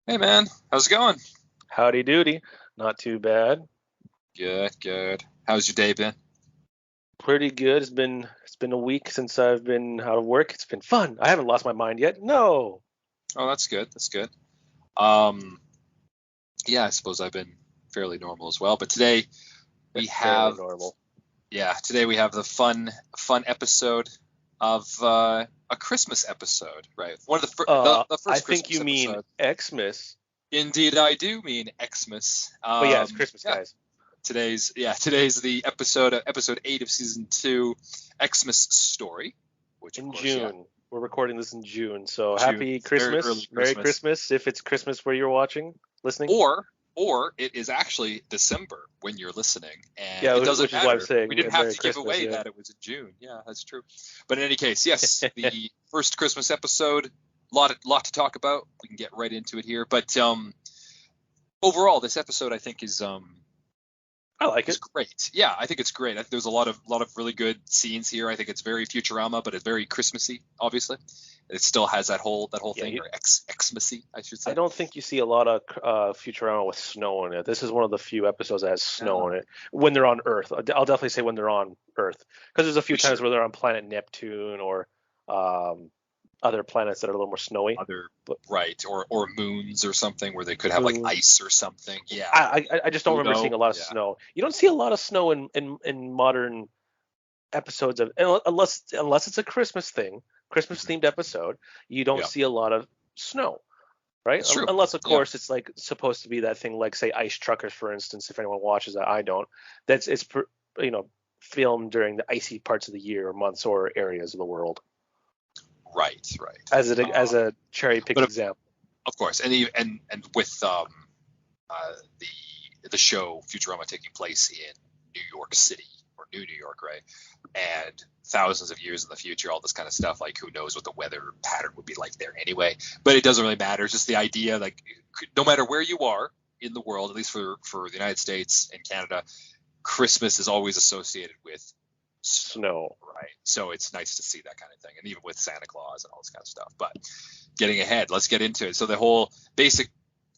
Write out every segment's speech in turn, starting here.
Hey man, how's it going? Howdy doody. Not too bad. Good, good. How's your day been? Pretty good. It's been a week since I've been out of work. It's been fun. I haven't lost my mind yet. No. Oh, that's good. That's good. Um, yeah, I suppose I've been fairly normal as well. But today we Fairly have, normal. today we have the fun episode of a Christmas episode, right? One of the I first think you Christmas mean episode. Xmas. Indeed, I do mean Xmas. But yeah, it's Christmas, guys. Today's the episode 8 of season 2, Xmas Story, which of In course, yeah, June. We're recording this in June. So June, happy very early Christmas. Merry Christmas. Christmas if it's Christmas where you're watching, listening. Or it is actually December when you're listening, and Yeah, it doesn't which is why I'm matter. saying We didn't have Merry to give Christmas, away yeah. that it was in June. Yeah, that's true. But in any case, yes, the first Christmas episode, lot to talk about. We can get right into it here. But overall, this episode I think I like is it. great. Yeah, I think it's great. I think there's a lot of really good scenes here. I think it's very Futurama, but it's very Christmassy, obviously. It still has that whole Yeah, thing, or Xmasy, I should I say. don't think you see a lot of Futurama with snow in it. This is one of the few episodes that has snow No, in it when they're on Earth. I'll definitely say when they're on Earth, because there's a few for times sure. where they're on planet Neptune or um, other planets that are a little more snowy. Other But right, or moons or something where they could have like moons, ice or something. Yeah, I just don't remember seeing Pluto. a lot of Yeah, snow. You don't see a lot of snow in modern episodes of unless it's a Christmas thing, Christmas hmm themed episode. You don't yeah, see a lot of snow. Right? it's true. Unless, of Yeah, course, it's like supposed to be that thing, like say Ice Truckers, for instance. If anyone watches that, I don't. That's you know filmed during the icy parts of the year, or months, or areas of the world. right, right. As a cherry picked But example. of course, and with uh, the show Futurama taking place in New York City or New York, right? And thousands of years in the future, all this kind of stuff. Like, who knows what the weather pattern would be like there anyway? But it doesn't really matter. It's just the idea, like, no matter where you are in the world, at least for the United States and Canada, Christmas is always associated with snow, Snow. right? So it's nice to see that kind of thing, and even with Santa Claus and all this kind of stuff. But getting ahead, let's get into it. So the whole basic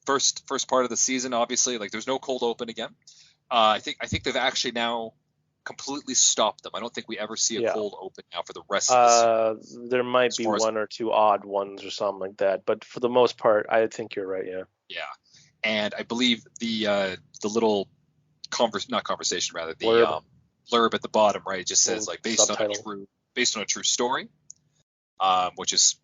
first part of the season, obviously, like there's no cold open again. I think they've actually now completely stopped them. I don't think we ever see a Yeah. cold open now for the rest of the series. There might As be far as one or two odd ones or something like that, but for the most part, I think you're right. Yeah. yeah, and I believe the little not conversation, rather the Blurb, blurb at the bottom, right? It just says little like subtitle. based on a true story, which is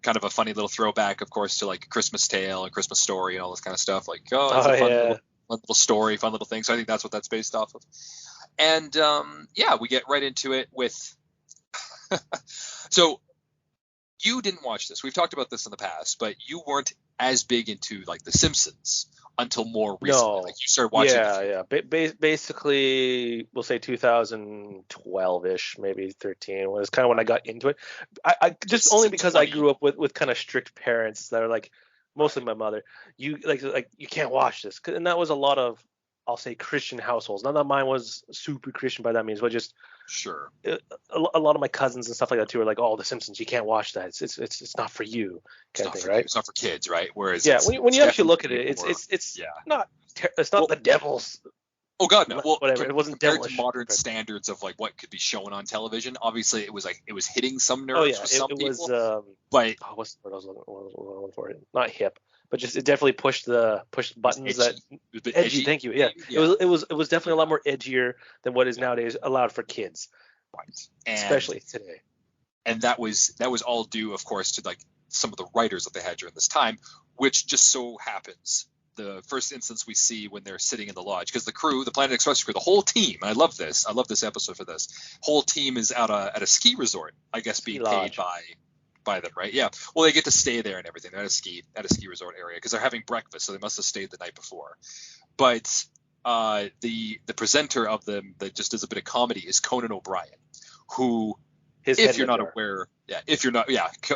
kind of a funny little throwback, of course, to like Christmas Tale and Christmas Story and all this kind of stuff. Like, oh, it's Oh a yeah. fun little story, fun little thing. So I think that's what that's based off of. And yeah, we get right into it with. So you didn't watch this. We've talked about this in the past, but you weren't as big into like The Simpsons until more recently. Like No. you started watching the Yeah, yeah. Basically, we'll say 2012-ish, maybe 13 was kind of when I got into it. I just it's only to because I 20. grew up with kind of strict parents that are like, mostly Right. my mother. You like you can't watch this, and that was a lot of, I'll say, Christian households. Not that mine was super Christian by that means, but just Sure. a lot of my cousins and stuff like that too are like, oh, The Simpsons, you can't watch that. It's not for you, It's kind of not thing, for you. right? It's not for kids, right? Whereas Yeah, when it's you actually definitely look at aimed it, more. it's Yeah. not it's not Well, the devil's oh God, no. Well, whatever. It wasn't compared to devilish modern compared. standards of like what could be shown on television, obviously it was hitting some Oh nerves yeah, with some it was people, but what's the word I was looking for? Not hip, but just it definitely pushed it was buttons that edgy. It was a bit edgy. edgy, Thank you. Yeah, maybe. Yeah. it was definitely a lot more edgier than what is Yeah. nowadays allowed for kids, Right. especially today. And that was all due, of course, to like some of the writers that they had during this time, which just so happens the first instance we see when they're sitting in the lodge, because the crew, the Planet Express crew, the whole team, and I love this episode for this whole team is at a ski resort, I guess, Ski being paid lodge. by them, right? Yeah. Well, they get to stay there and everything. They're at a ski resort area because they're having breakfast, so they must have stayed the night before. But the presenter of them that just does a bit of comedy is Conan O'Brien, who, His head if in you're a not jar. aware, if you're not,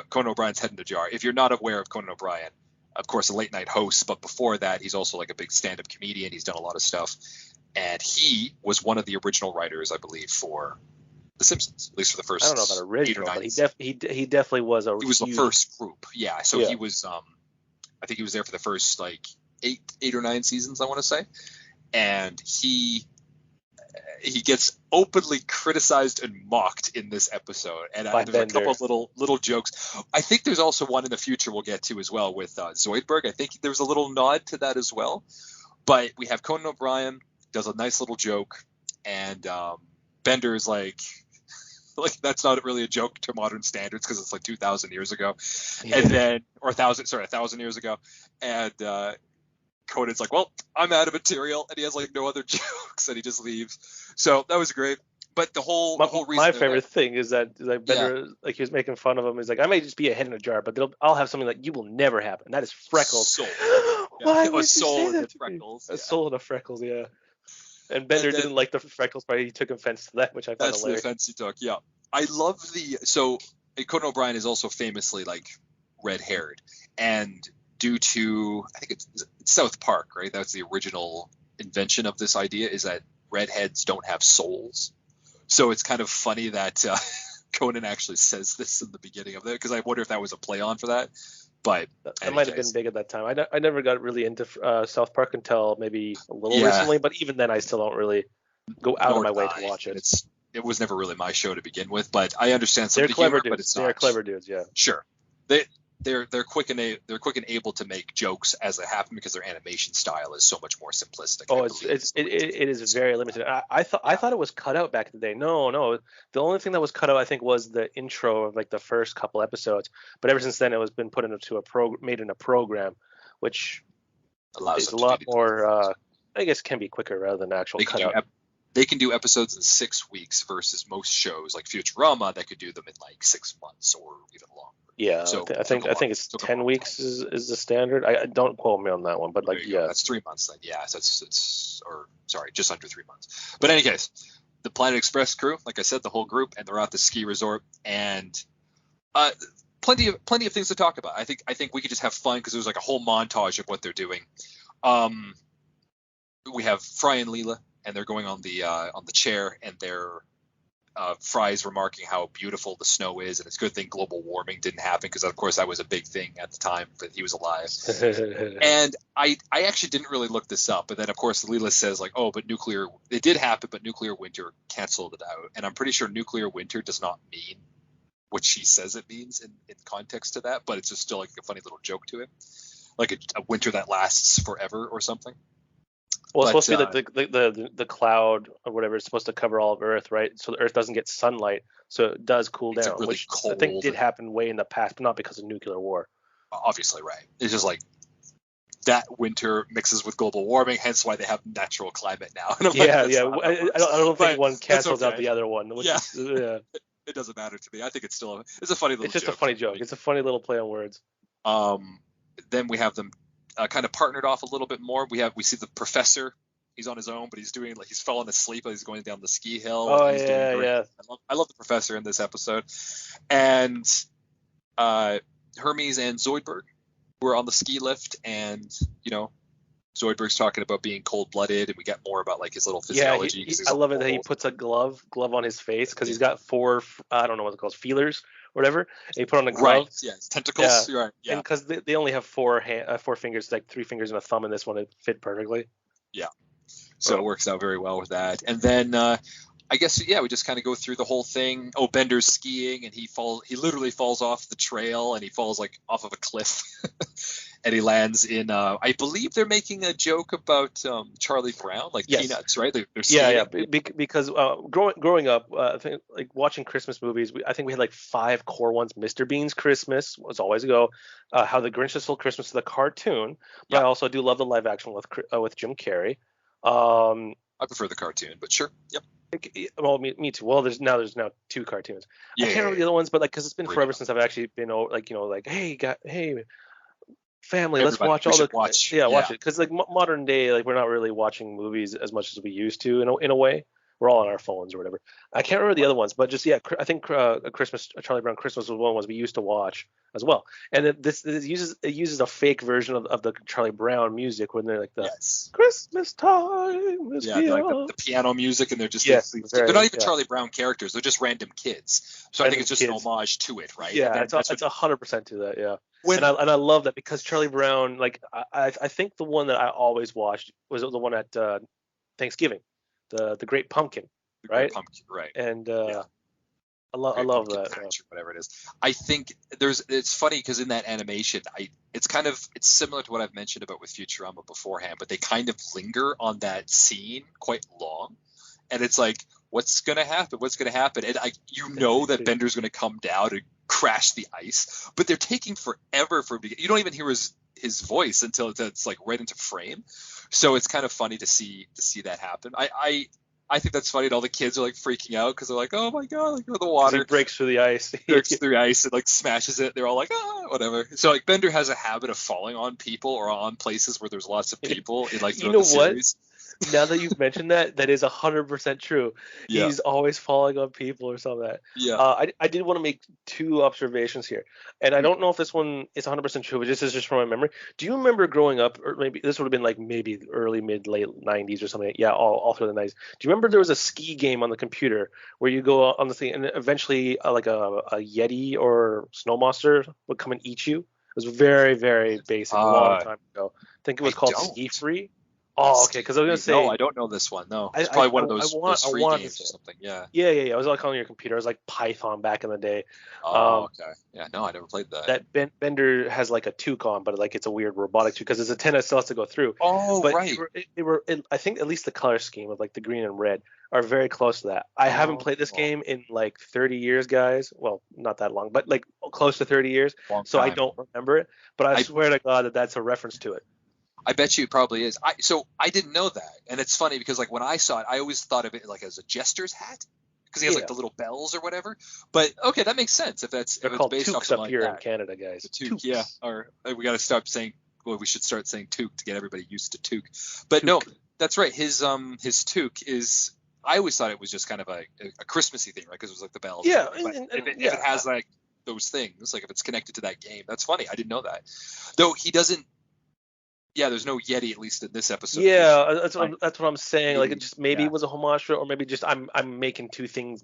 Conan O'Brien's head in a jar. If you're not aware of Conan O'Brien, of course, a late night host, but before that, he's also like a big stand-up comedian. He's done a lot of stuff, and he was one of the original writers, I believe, for The Simpsons, at least for the I don't know about first 8 or original, 9. but he definitely was a He was the huge. first group, yeah. So Yeah. he was, I think he was there for the first like eight or nine seasons, I want to say, and he gets openly criticized and mocked in this episode. And there's Bender. a couple of little jokes. I think there's also one in the future we'll get to as well with Zoidberg. I think there's a little nod to that as well. But we have Conan O'Brien does a nice little joke, and Bender is like that's not really a joke to modern standards because it's like 2,000 years ago, and then or 1,000 years ago, and Conan's like, well, I'm out of material, and he has like no other jokes, and he just leaves. So that was great. But the whole reason. My favorite thing is that Bender, like he was making fun of him. He's like, I may just be a head in a jar, but I'll have something like you will never happen. That is freckles. Soul. Why would you soul say that to freckles. A soul and a freckles, yeah. And Bender didn't like the freckles part. He took offense to that, which I found hilarious. That's the offense he took. Yeah, I love so Conan O'Brien is also famously like red-haired, and due to I think it's South Park, right? That's the original invention of this idea, is that redheads don't have souls. So it's kind of funny that Conan actually says this in the beginning of it, because I wonder if that was a play on for that. But that might have been big at that time. I never got really into South Park until maybe a little recently, but even then I still don't really go out of my way to watch it. It was never really my show to begin with, but I understand some They're of the clever humor, dudes. but it's not. They're clever dudes, yeah. Sure. They're quick and able to make jokes as they happen because their animation style is so much more simplistic. Oh, it is very limited. I thought it was cut out back in the day. No. The only thing that was cut out, I think, was the intro of like the first couple episodes. But ever since then, it was been put into made in a program, which is a lot more. I guess can be quicker rather than actual cutout. They can do episodes in 6 weeks versus most shows like Futurama that could do them in like 6 months or even longer. Yeah, so I think it's 10 weeks is the standard. I don't quote me on that one, but like that's 3 months then. Yeah, so it's just under 3 months. But in any case, the Planet Express crew, like I said, the whole group, and they're at the ski resort, and plenty of things to talk about. I think we could just have fun because there's like a whole montage of what they're doing. We have Fry and Leela, and they're going on the chair, and they're Fry's remarking how beautiful the snow is, and it's a good thing global warming didn't happen because, of course, that was a big thing at the time that he was alive. And I actually didn't really look this up, but then, of course, Leela says, like, oh, but it did happen, but nuclear winter canceled it out. And I'm pretty sure nuclear winter does not mean what she says it means in context to that, but it's just still like a funny little joke to it. Like a winter that lasts forever or something. Well, it's supposed to be like the cloud or whatever is supposed to cover all of Earth, right? So the Earth doesn't get sunlight, so it does cool down, really which cold. I think did happen way in the past, but not because of nuclear war. Obviously, right. It's just like that winter mixes with global warming, hence why they have natural climate now. I don't think one cancels out the other one. It doesn't matter to me. I think it's a funny little joke. It's just a funny joke. It's a funny little play on words. Then we have them kind of partnered off a little bit more. We see the professor. He's on his own, but he's falling asleep. He's going down the ski hill. Oh, yeah. I love the professor in this episode. And Hermes and Zoidberg were on the ski lift, and Zoidberg's talking about being cold-blooded, and we get more about like his little physiology. I love it that he puts a glove on his face because he's got 4, I don't know what it's called, feelers or whatever, and he put on a glove. Right. Yeah, tentacles. Yeah. Right. Yeah. And because they only have 4 fingers, like 3 fingers and a thumb in this one, it fit perfectly. Yeah. So it works out very well with that. And then I guess we just kind of go through the whole thing. Oh, Bender's skiing, and he literally falls off the trail, and he falls like off of a cliff. And he lands in I believe they're making a joke about Charlie Brown, like yes. Peanuts, right? They're skiing. Because growing up, I think like watching Christmas movies, I think we had like 5 core ones. Mr. Bean's Christmas was always a go. How the Grinch Stole Christmas, the cartoon. But I also do love the live action with Jim Carrey. I prefer the cartoon, but sure. Yep. Well, me too. Well, there's now 2 cartoons. I can't remember the other ones, but like because it's been forever since I've actually been like hey family, let's watch all the watch it because like modern day, like we're not really watching movies as much as we used to in a way. we're all on our phones or whatever. I can't remember the other ones, but just yeah, I think a Christmas, a Charlie Brown Christmas was one of the ones we used to watch as well. And it uses a fake version of the Charlie Brown music when they're like the Yes. Christmas time is Yeah, here. like the piano music, and they're just Yes, they're not even yeah. Charlie Brown characters; they're just random kids. So I think Random it's just an kids. homage to it, right? And Yeah, then that's it's 100% to that. Yeah, when and I love that because Charlie Brown, like I think the one that I always watched was the one at Thanksgiving, the Great Pumpkin, the Great right? Pumpkin, right? And Yeah, I Great love Pumpkin that. Patch or whatever it is. I think it's funny because in that animation, it's similar to what I've mentioned about with Futurama beforehand, but they kind of linger on that scene quite long, and it's like, what's gonna happen? What's gonna happen? And you know that Bender's gonna come down and crash the ice, but they're taking forever for him to get. You don't even hear his voice until it's like right into frame. So it's kind of funny to see that happen. I think that's funny. And all the kids are like freaking out because they're like, "Oh my god!" Like the water He breaks through the ice. breaks through ice and like smashes it. They're all like, "Ah, whatever." So like Bender has a habit of falling on people or on places where there's lots of people in like You throughout know the what? series. Now that you've mentioned that, that is 100% true. Yeah, He's always falling on people or something like that. yeah. I did want to make two observations here, and I Mm. don't know if this one is 100% true, but this is just from my memory. Do you remember growing up, or maybe this would have been like maybe early, mid, late 90s or something? Yeah, all through the 90s. Do you remember there was a ski game on the computer where you go on the thing, and eventually like a Yeti or snow monster would come and eat you? It was very, very basic, a long Uh, time ago. I think it I was called Ski don't. Free. Oh, okay. Because I was gonna No, I say don't know this one. No, it's probably one of those I free wanted to games or say it. something. Yeah. Yeah. I was like on your computer. I was like Python back in the day. Oh, Um, okay. Yeah, no, I never played that. that Bender has like a toque on, but like it's a weird robotic toque because his antenna still has to go through. Oh, But right. I think at least the color scheme of like the green and red are very close to that. I haven't Oh, played this game in like 30 years, guys. Well, not that long, but like close to 30 years. long So I time. don't remember it. But I I swear to God that that's a reference to it. I bet you it probably is. I didn't know that, and it's funny because like when I saw it, I always thought of it like as a jester's hat because he has like Yeah, the little bells or whatever. But okay, that makes sense if they're it's called based off toques something up like here in that. Canada, guys. The toque, yeah. Toques. Or we got to stop saying. Well, we should start saying toque to get everybody used to toque. But no, Toque. that's right. His toque is. I always thought it was just kind of a Christmassy thing, right? Because it was like the bells or Yeah, whatever. But if it yeah. has like those things, like if it's connected to that game, that's funny. I didn't know that. Though he doesn't. Yeah, there's no Yeti at least in this episode. Of Yeah, Like that's what I'm saying. Like it maybe, just maybe yeah, it was a homage to it, or maybe just I'm making two things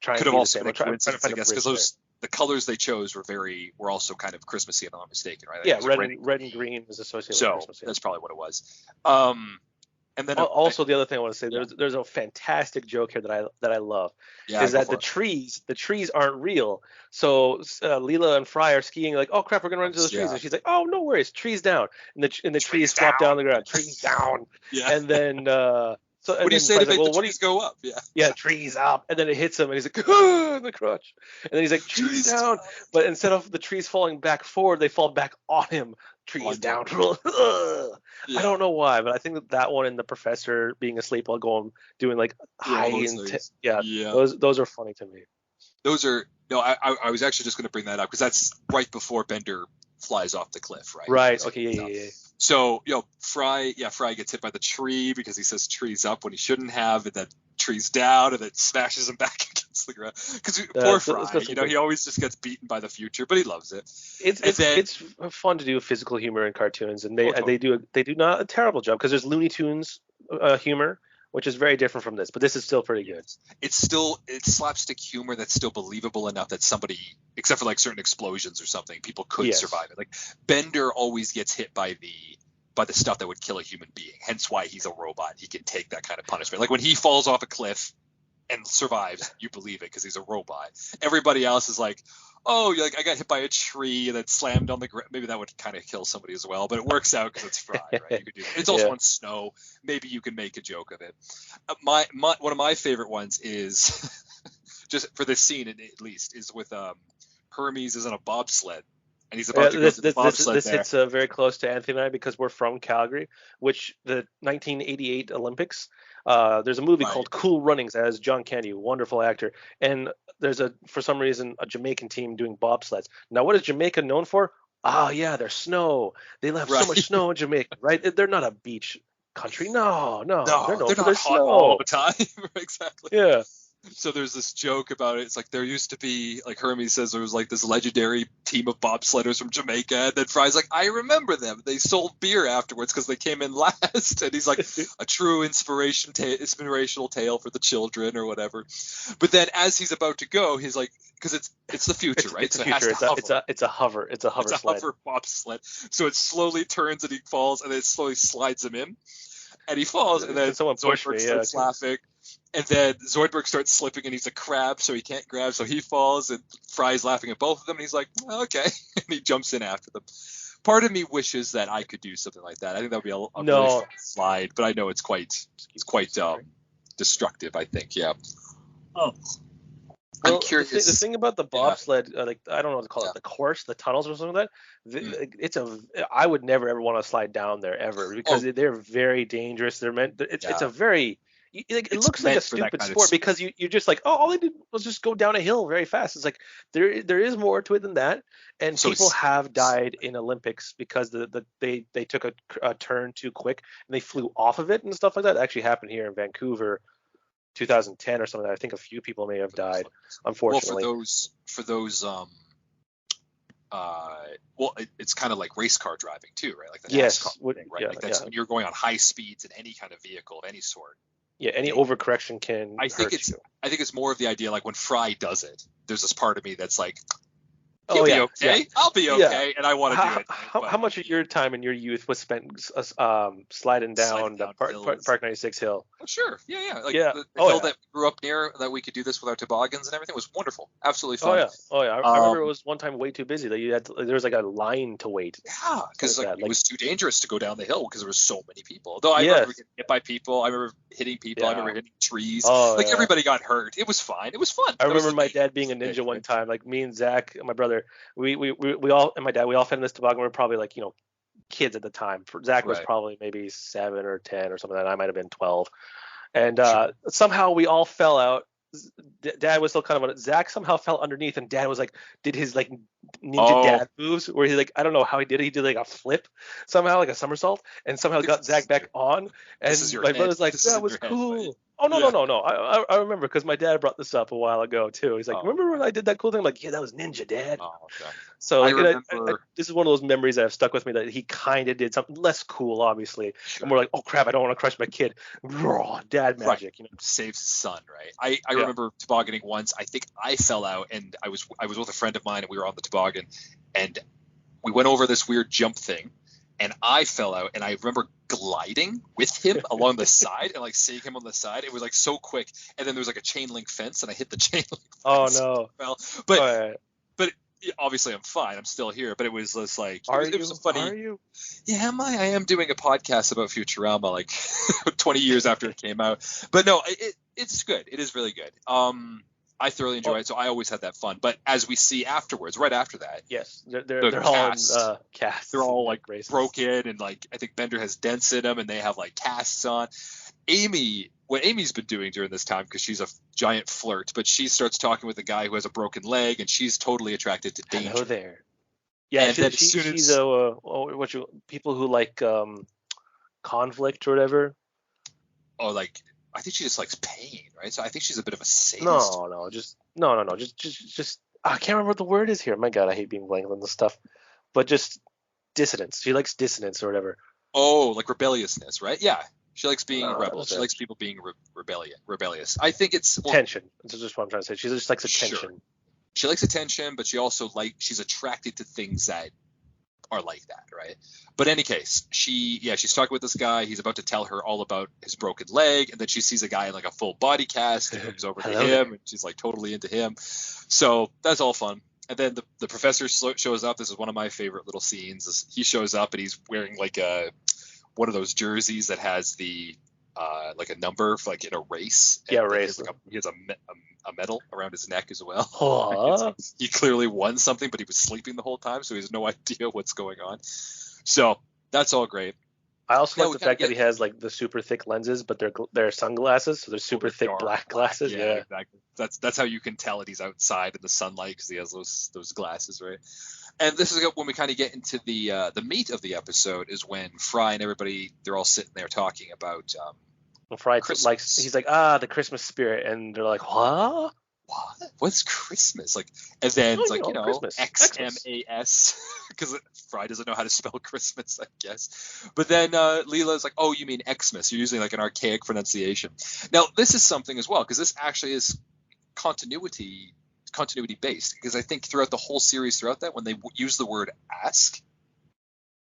trying could to have be the also same. been a I'm trying to coincidence, I find a guess, because bridge there. the colors they chose were also kind of Christmassy, if I'm not mistaken, right? Like it Yeah, was like red and red and green, green is associated with so Christmas. Yeah. that's probably what it was. And then Also, the other thing I want to say, yeah, there's a fantastic joke here that I love, yeah, is go that for it. the trees aren't real. So Leela and Fry are skiing like, oh crap, we're gonna run into those trees, Yeah, and she's like, oh no worries, trees down, and the trees trees flop down down. on the ground, trees down, Yeah. and then What do you say to Fry's like, make the well, what do you trees go up? Yeah. yeah, trees up, and then it hits him, and he's like, ah, in the crotch, and then he's like, trees Trees down, down. but instead of the trees falling back forward, they fall back on him, trees On top. down. I Yeah. don't know why, but I think that one and the professor being asleep while going doing like Doing high all those and things. yeah, Yeah. those are funny to me. Those are no. I was actually just going to bring that up because that's right before Bender flies off the cliff, right? Right? Okay. Yeah. So, Fry gets hit by the tree because he says trees up when he shouldn't have, and then trees down, and then smashes him back against the ground. Because poor It's Fry, got some good. he always just gets beaten by the future, but he loves it. It's And it's then, it's fun to do physical humor in cartoons, and totally. they do not a terrible job because there's Looney Tunes humor, which is very different from this, but this is still pretty good. It's slapstick humor that's still believable enough that somebody, except for like certain explosions or something, people could Yes. survive it. Like Bender always gets hit by the stuff that would kill a human being. Hence why he's a robot. He can take that kind of punishment. Like when he falls off a cliff and survives, you believe it because he's a robot. Everybody else is like, oh, like I got hit by a tree that slammed on the ground. Maybe that would kind of kill somebody as well, but it works out because it's Fry, right? You could do that. It's also Yeah. on snow. Maybe you can make a joke of it. One of my favorite ones is just for this scene at least is with Hermes is on a bobsled and he's about to go to the bobsled This there. hits very close to Anthony and I because we're from Calgary, which the 1988 Olympics. There's a movie Right. called Cool Runnings as John Candy, wonderful actor, and there's for some reason a Jamaican team doing bobsleds. Now, what is Jamaica known for? Ah, yeah, their snow. They left so much Right. snow in Jamaica, right? They're not a beach country? No, they're No, known they're for not their hot all snow. the time. Exactly. Yeah. So there's this joke about it. It's like there used to be, like Hermes says, there was like this legendary team of bobsledders from Jamaica, and then Fry's like, I remember them. They sold beer afterwards because they came in last, and he's like, a true inspirational tale for the children or whatever. But then as he's about to go, he's like, because it's the future, right? It's So the it has future. to hover. It's a hover. It's a hover It's a sled. hover bobsled. So it slowly turns and he falls, and then it slowly slides him in, and he falls, and then Can someone push Zoidberg me? starts laughing. And then Zoidberg starts slipping, and he's a crab, so he can't grab, so he falls, and Fry's laughing at both of them, and he's like, well, okay, and he jumps in after them. Part of me wishes that I could do something like that. I think that would be a really fun slide, but I know it's quite destructive, I think, yeah. Oh. I'm curious. The thing about the bobsled, like I don't know what to call it, the course, the tunnels or something like that. I would never ever want to slide down there ever because they're very dangerous. They're meant. It's a very it looks like a stupid sport because you're just like, oh, all they did was just go down a hill very fast. It's like there is more to it than that, and people have died in Olympics because they took a turn too quick and they flew off of it and stuff like that. It actually happened here in Vancouver. 2010 or something. I think a few people may have died, unfortunately. Well, for those it's kind of like race car driving too, right? Like the NASCAR thing, right? Like when you're going on high speeds in any kind of vehicle of any sort. Yeah, any overcorrection can hurt you. I think it's more of the idea like when Fry does it, there's this part of me that's like, He'll be okay. Yeah. I'll be okay, and I want to do it. How much of your time in your youth was spent sliding down the Park 96 hill? Oh, sure. Yeah. Like the hill that we grew up near, that we could do this with our toboggans and everything, was wonderful. Absolutely fun. Oh yeah. I remember it was one time way too busy that you had there was like a line to wait. Yeah, because it was too dangerous to go down the hill because there were so many people. Though I remember getting hit by people. I remember hitting people. I remember hitting trees. Everybody got hurt. It was fine. It was fun. I remember my dad being a ninja one time. Like me and Zach, my brother, we all, and my dad, we all fed in this toboggan. We were probably like, kids at the time. Zach was probably maybe 7 or 10 or something like that. I might have been 12. And somehow we all fell out. Dad was still kind of on it. Zach somehow fell underneath, and Dad was like, did his like ninja dad moves where he like, I don't know how he did it. He did like a flip somehow, like a somersault, and somehow got Zach back on. And my brother's like, that was cool. Head, right? Oh no. I remember because my dad brought this up a while ago too. He's like, remember when I did that cool thing? I'm like, yeah, that was ninja, Dad. Oh, okay. So this is one of those memories that have stuck with me, that he kind of did something less cool, obviously. Sure. And we're like, oh crap, I don't want to crush my kid. Dad magic, saves his son, right? I remember tobogganing once. I think I fell out, and I was with a friend of mine, and we were on the toboggan, and we went over this weird jump thing. And I fell out, and I remember gliding with him along the side and like seeing him on the side. It was like so quick, and then there was like a chain link fence, and I hit the chain link fence. Oh no! But obviously I'm fine. I'm still here. But it was just like it was funny. Are you? Yeah, I am doing a podcast about Futurama like 20 years after it came out. But no, it's good. It is really good. I thoroughly enjoy it, so I always had that fun. But as we see afterwards, right after that, yes, they're all in casts. They're all like broken, and like I think Bender has dents in them, and they have like casts on. What Amy's been doing during this time, because she's a giant flirt, but she starts talking with a guy who has a broken leg, and she's totally attracted to danger. Hello there. Yeah, and she's people who like conflict or whatever. Oh, like. I think she just likes pain, right? So I think she's a bit of a sadist. No. Just I can't remember what the word is here. My God, I hate being blank on this stuff. But just dissonance. She likes dissonance or whatever. Oh, like rebelliousness, right? Yeah. She likes being a rebel. She likes people being rebellious. I think it's attention. That's just what I'm trying to say. She just likes attention. Sure. She likes attention, but she also she's attracted to things that are like that, right? But in any case, she's talking with this guy. He's about to tell her all about his broken leg, and then she sees a guy in like a full body cast and comes over to him, and she's like totally into him. So that's all fun. And then the professor shows up. This is one of my favorite little scenes. He shows up, and he's wearing like one of those jerseys that has the like a number for like in a race. Yeah, race. He has a medal around his neck as well. He clearly won something, but he was sleeping the whole time, so he has no idea what's going on. So that's all great. I also Now like we the kind of fact that get he has like the super thick lenses, but they're sunglasses, so they're super thick dark black glasses. Yeah, Yeah. exactly. That's how you can tell that he's outside in the sunlight because he has those glasses, right? And this is when we kind of get into the meat of the episode is when Fry and everybody they're all sitting there talking about And Fry likes Christmas. he's like the Christmas spirit, and they're like what? What? What's Christmas? Like, and then Oh, it's like, Christmas, Xmas. XMAS, because Fry doesn't know how to spell Christmas, I guess. But then Leela's like, oh, you mean Xmas? You're using like an archaic pronunciation. Now, this is something as well, because this actually is continuity based, because I think throughout the whole series, throughout that, when they use the word ask,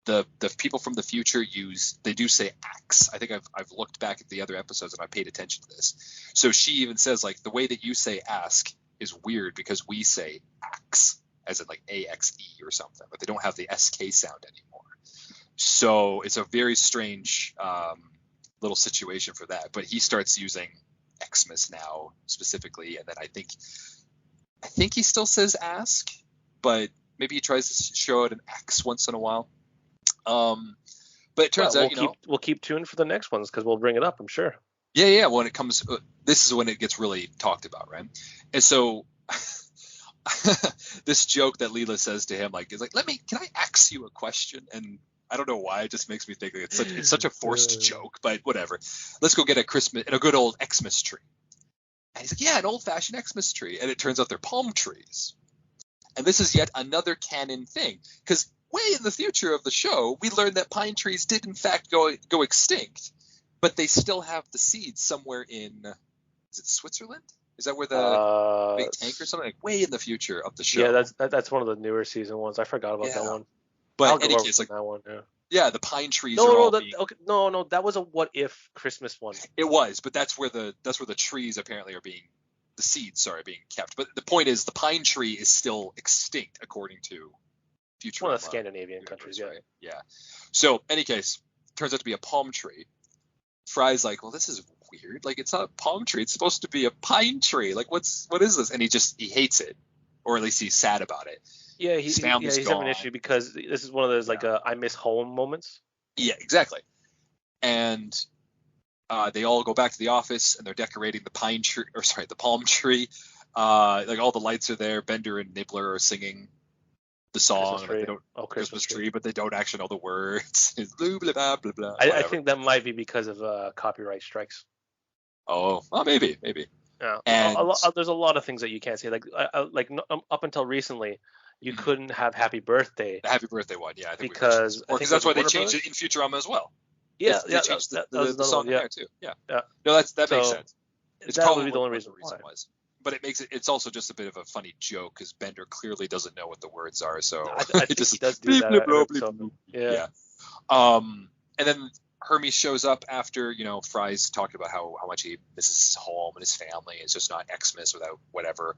the people from the future they do say axe. I think I've looked back at the other episodes and I paid attention to this. So she even says like the way that you say ask is weird because we say axe as in like AXE or something, but they don't have the SK sound anymore. So it's a very strange little situation for that. But he starts using Xmas now specifically, and then I think he still says ask, but maybe he tries to show it an X once in a while. But it turns out, we'll keep tuned for the next ones because we'll bring it up, I'm sure. Yeah. When it comes, this is when it gets really talked about, right? And so, this joke that Leela says to him, like, is like, can I ask you a question? And I don't know why, it just makes me think like it's such a forced joke, but whatever. Let's go get a good old Xmas tree. And he's like, yeah, an old-fashioned Xmas tree. And it turns out they're palm trees. And this is yet another canon thing, because way in the future of the show, we learned that pine trees did in fact go extinct, but they still have the seeds somewhere in, is it Switzerland? Is that where the big tank or something? Like way in the future of the show. Yeah, that's one of the newer season ones. I forgot about that one. But in any case, like that one, yeah. Yeah, the pine trees are all being... No, that was a what if Christmas one. It was, but that's where the trees apparently are being, the seeds are being kept. But the point is, the pine tree is still extinct according to Futurama. One of the Scandinavian countries, yeah. Right? Yeah. So, any case, turns out to be a palm tree. Fry's like, well, this is weird. Like, it's not a palm tree. It's supposed to be a pine tree. Like, what is this? And he hates it, or at least he's sad about it. Yeah, he's having an issue because this is one of those like I miss home moments. Yeah, exactly. And they all go back to the office and they're decorating the palm tree. Like all the lights are there. Bender and Nibbler are singing the song. Christmas tree, but they don't actually know the words. Blah, blah, blah, blah, blah, I think that might be because of copyright strikes. Oh, well, maybe. Yeah, and there's a lot of things that you can't say. Like up until recently, you couldn't have Happy Birthday. The Happy Birthday one, yeah. I think because that's why they changed it in Futurama as well. Yeah, they changed the song there too. Yeah. No, that makes sense. It's that probably would be the only reason was. But it's also just a bit of a funny joke because Bender clearly doesn't know what the words are. So I think he does do that. Yeah. And then Hermes shows up after, Fry's talked about how much he misses his home and his family. It's just not Xmas without whatever.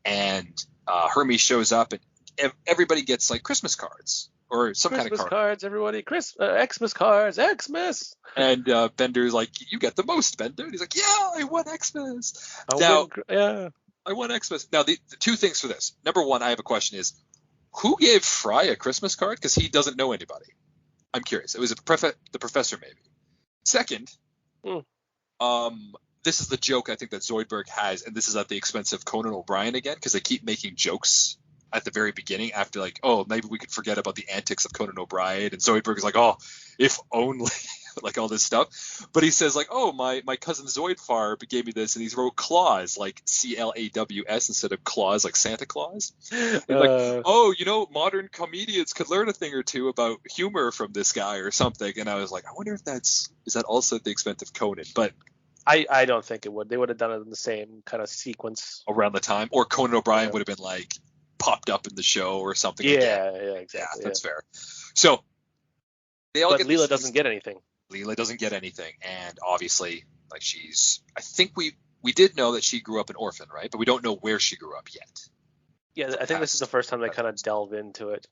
And Hermes shows up and everybody gets like Christmas cards or some kind of card. Christmas cards, everybody. Xmas cards, Xmas. And Bender's like, you get the most, Bender. And he's like, yeah, I won Xmas. I won Xmas. Now, the two things for this. Number one, I have a question is, who gave Fry a Christmas card? Because he doesn't know anybody. I'm curious. It was the professor, maybe. Second, this is the joke I think that Zoidberg has, and this is at the expense of Conan O'Brien again, because they keep making jokes at the very beginning after like, oh, maybe we could forget about the antics of Conan O'Brien, and Zoidberg is like, oh, if only, like all this stuff. But he says like, oh, my cousin Zoidfarb gave me this, and he's wrote Claus, like CLAWS instead of Claus, like Santa Claus. Like, oh, modern comedians could learn a thing or two about humor from this guy or something. And I was like, I wonder if is that also at the expense of Conan? But I don't think it would. They would have done it in the same kind of sequence around the time, or Conan O'Brien would have been like popped up in the show or something. Yeah, exactly. Yeah, that's fair. So they all but Leela doesn't get anything. Leela doesn't get anything, and obviously, like I think we did know that she grew up an orphan, right? But we don't know where she grew up yet. Yeah, I think this is the first time they kind of dive into it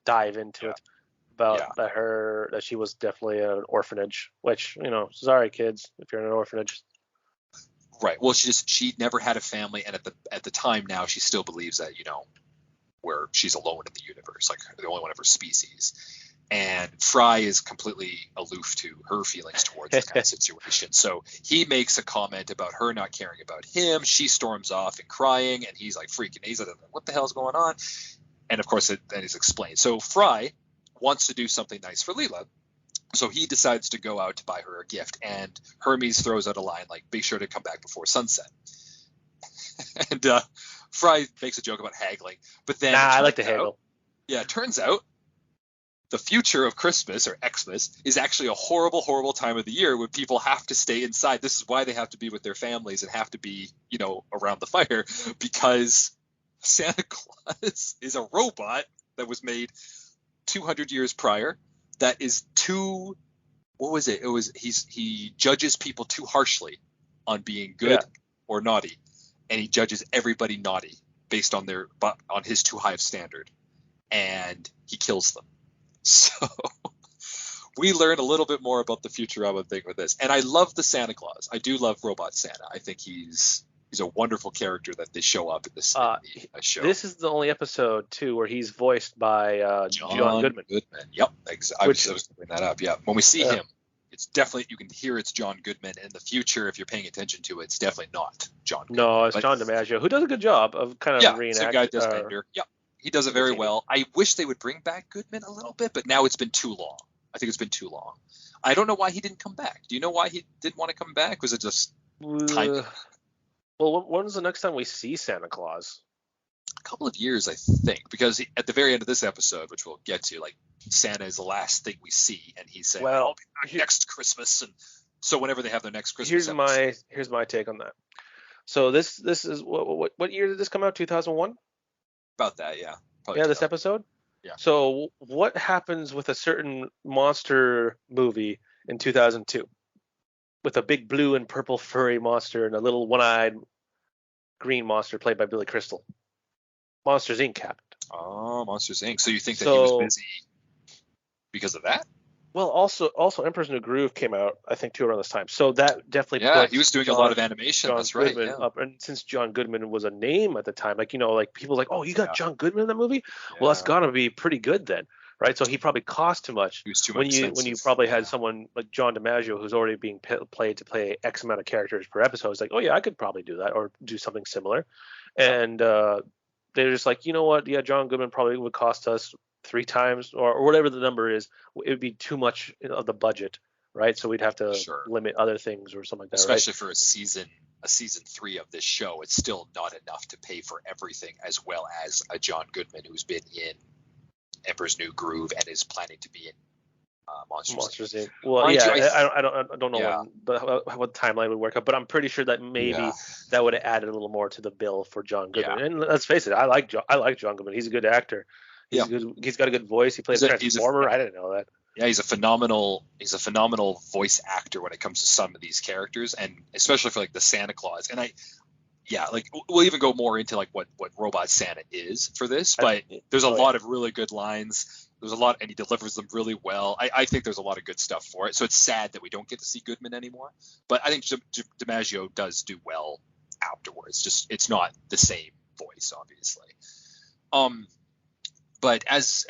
about that she was definitely an orphanage. Which sorry kids, if you're in an orphanage. Right. Well, she never had a family, and at the time now, she still believes that where she's alone in the universe, like the only one of her species. And Fry is completely aloof to her feelings towards the kind of situation. So he makes a comment about her not caring about him. She storms off and crying, and he's like freaking. He's like, "What the hell's going on?" And of course, then he's explained. So Fry wants to do something nice for Leela. So he decides to go out to buy her a gift, and Hermes throws out a line like, "Be sure to come back before sunset." And Fry makes a joke about haggling, but then I like to haggle. Yeah, it turns out the future of Christmas or Xmas is actually a horrible, horrible time of the year when people have to stay inside. This is why they have to be with their families and have to be, around the fire, because Santa Claus is a robot that was made 200 years prior. That is too. What was it? He judges people too harshly on being good or naughty, and he judges everybody naughty based on his too high of standard, and he kills them. So we learn a little bit more about the Futurama thing with this. And I love the Santa Claus. I do love Robot Santa. I think he's a wonderful character that they show up in this show. This is the only episode, too, where he's voiced by John Goodman. Yep. I was looking that up. Yeah. When we see him, it's definitely, you can hear it's John Goodman. In the future, if you're paying attention to it, it's definitely not John Goodman. No, it's John DiMaggio, who does a good job of kind of reenacting. Yeah, guy does Bender. Yep. He does it very well. I wish they would bring back Goodman a little bit, but now it's been too long. I think it's been too long. I don't know why he didn't come back. Do you know why he didn't want to come back? Was it just timing? Well, when's the next time we see Santa Claus? A couple of years, I think, because at the very end of this episode, which we'll get to, like, Santa is the last thing we see, and he's saying, "I'll be back next Christmas." And so whenever they have their next Christmas here's my take on that. So this is what year did this come out? 2001. About that, yeah. This episode? Yeah. So what happens with a certain monster movie in 2002 with a big blue and purple furry monster and a little one-eyed green monster played by Billy Crystal? Monsters, Inc. happened. Oh, Monsters, Inc. So you think that he was busy because of that? Well, also Emperor's New Groove came out, I think, too, around this time. So that definitely put he was doing a lot of animation. That's Goodman right. Yeah. Up. And since John Goodman was a name at the time, like people like, oh, you got John Goodman in that movie? Yeah. Well, that's gotta be pretty good then, right? So he probably cost too much. He was too when you probably had someone like John DiMaggio who's already being played to play X amount of characters per episode. It's like, oh yeah, I could probably do that or do something similar. And they're just like, you know what? Yeah, John Goodman probably would cost us 3 times or whatever the number is. It would be too much of the budget, right? So we'd have to limit other things or something like that. Especially for a season 3 of this show, it's still not enough to pay for everything, as well as a John Goodman who's been in Emperor's New Groove and is planning to be in Monsters Inc. Well, I don't know what timeline would work out, but I'm pretty sure that maybe that would have added a little more to the bill for John Goodman. Yeah. And let's face it, I like John Goodman. He's a good actor. He's got a good voice. He plays a Transformer. I didn't know that. Yeah, he's a phenomenal voice actor when it comes to some of these characters, and especially for like the Santa Claus. And we'll even go more into like what Robot Santa is for this, but there's a lot of really good lines. There's a lot, and he delivers them really well. I think there's a lot of good stuff for it. So it's sad that we don't get to see Goodman anymore, but I think DiMaggio does do well afterwards. Just it's not the same voice, obviously. But as